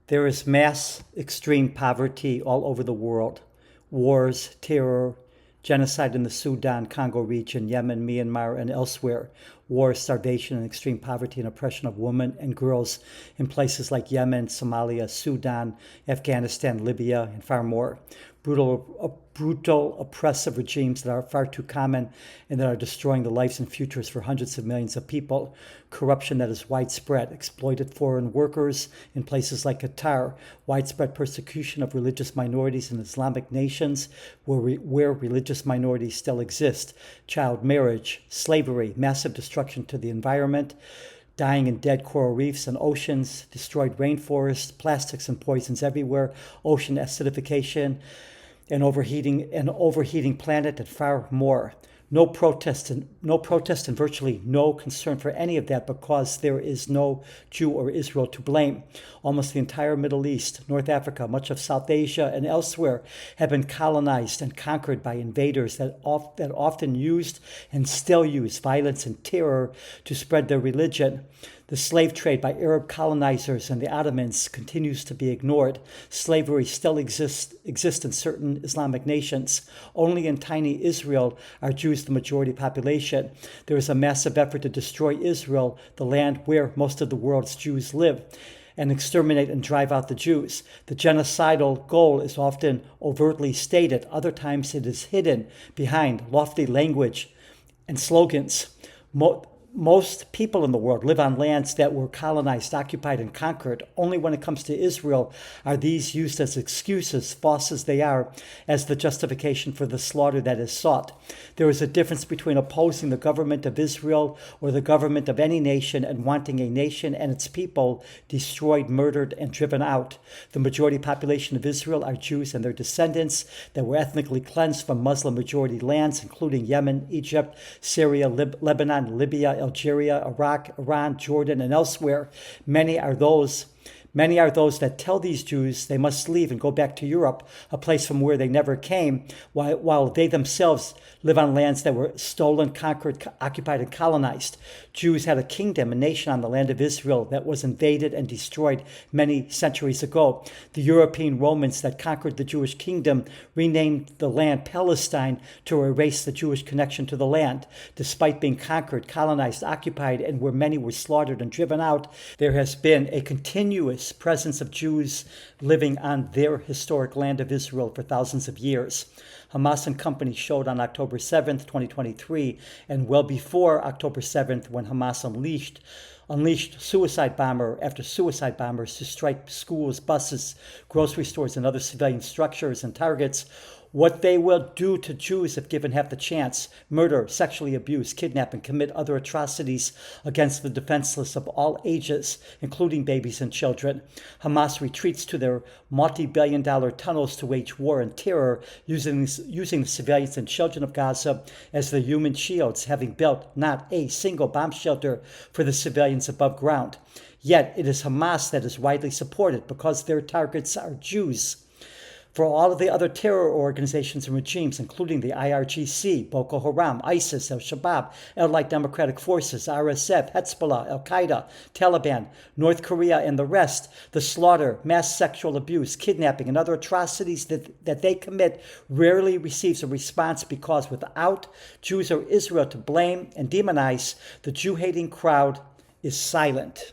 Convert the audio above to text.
There is mass extreme poverty all over the world. Wars, terror, genocide in the Sudan, Congo region, Yemen, Myanmar, and elsewhere. War, starvation, and extreme poverty and oppression of women and girls in places like Yemen, Somalia, Sudan, Afghanistan, Libya, and far more. Brutal, oppressive regimes that are far too common and that are destroying the lives and futures for hundreds of millions of people. Corruption that is widespread, exploited foreign workers in places like Qatar, widespread persecution of religious minorities in Islamic nations where religious minorities still exist, child marriage, slavery, massive destruction to the environment, dying and dead coral reefs and oceans, destroyed rainforests, plastics and poisons everywhere, ocean acidification, an overheating planet, and far more. No protest and virtually no concern for any of that because there is no Jew or Israel to blame. Almost the entire Middle East, North Africa, much of South Asia, and elsewhere have been colonized and conquered by invaders that often used and still use violence and terror to spread their religion. The slave trade by Arab colonizers and the Ottomans continues to be ignored. Slavery still exists in certain Islamic nations. Only in tiny Israel are Jews the majority population. There is a massive effort to destroy Israel, the land where most of the world's Jews live, and exterminate and drive out the Jews. The genocidal goal is often overtly stated. Other times it is hidden behind lofty language and slogans. Most people in the world live on lands that were colonized, occupied, and conquered. Only when it comes to Israel are these used as excuses, false as they are, as the justification for the slaughter that is sought. There is a difference between opposing the government of Israel or the government of any nation and wanting a nation and its people destroyed, murdered, and driven out. The majority population of Israel are Jews and their descendants that were ethnically cleansed from Muslim-majority lands, including Yemen, Egypt, Syria, Lebanon, Libya, Algeria, Iraq, Iran, Jordan, and elsewhere. Many are those that tell these Jews they must leave and go back to Europe, a place from where they never came, while they themselves live on lands that were stolen, conquered, occupied, and colonized. Jews had a kingdom, a nation on the land of Israel that was invaded and destroyed many centuries ago. The European Romans that conquered the Jewish kingdom renamed the land Palestine to erase the Jewish connection to the land. Despite being conquered, colonized, occupied, and where many were slaughtered and driven out, there has been a continuous presence of Jews living on their historic land of Israel for thousands of years. Hamas and company showed on October 7th, 2023, and well before October 7th, when Hamas unleashed suicide bomber after suicide bombers to strike schools, buses, grocery stores, and other civilian structures and targets, what they will do to Jews if given half the chance: murder, sexually abuse, kidnap, and commit other atrocities against the defenseless of all ages, including babies and children. Hamas retreats to their multi-billion-dollar tunnels to wage war and terror, using the civilians and children of Gaza as their human shields, having built not a single bomb shelter for the civilians above ground. Yet it is Hamas that is widely supported because their targets are Jews. For all of the other terror organizations and regimes, including the IRGC, Boko Haram, ISIS, Al-Shabaab, Allied Democratic Forces, RSF, Hezbollah, Al-Qaeda, Taliban, North Korea, and the rest, the slaughter, mass sexual abuse, kidnapping, and other atrocities that they commit rarely receives a response because without Jews or Israel to blame and demonize, the Jew-hating crowd is silent.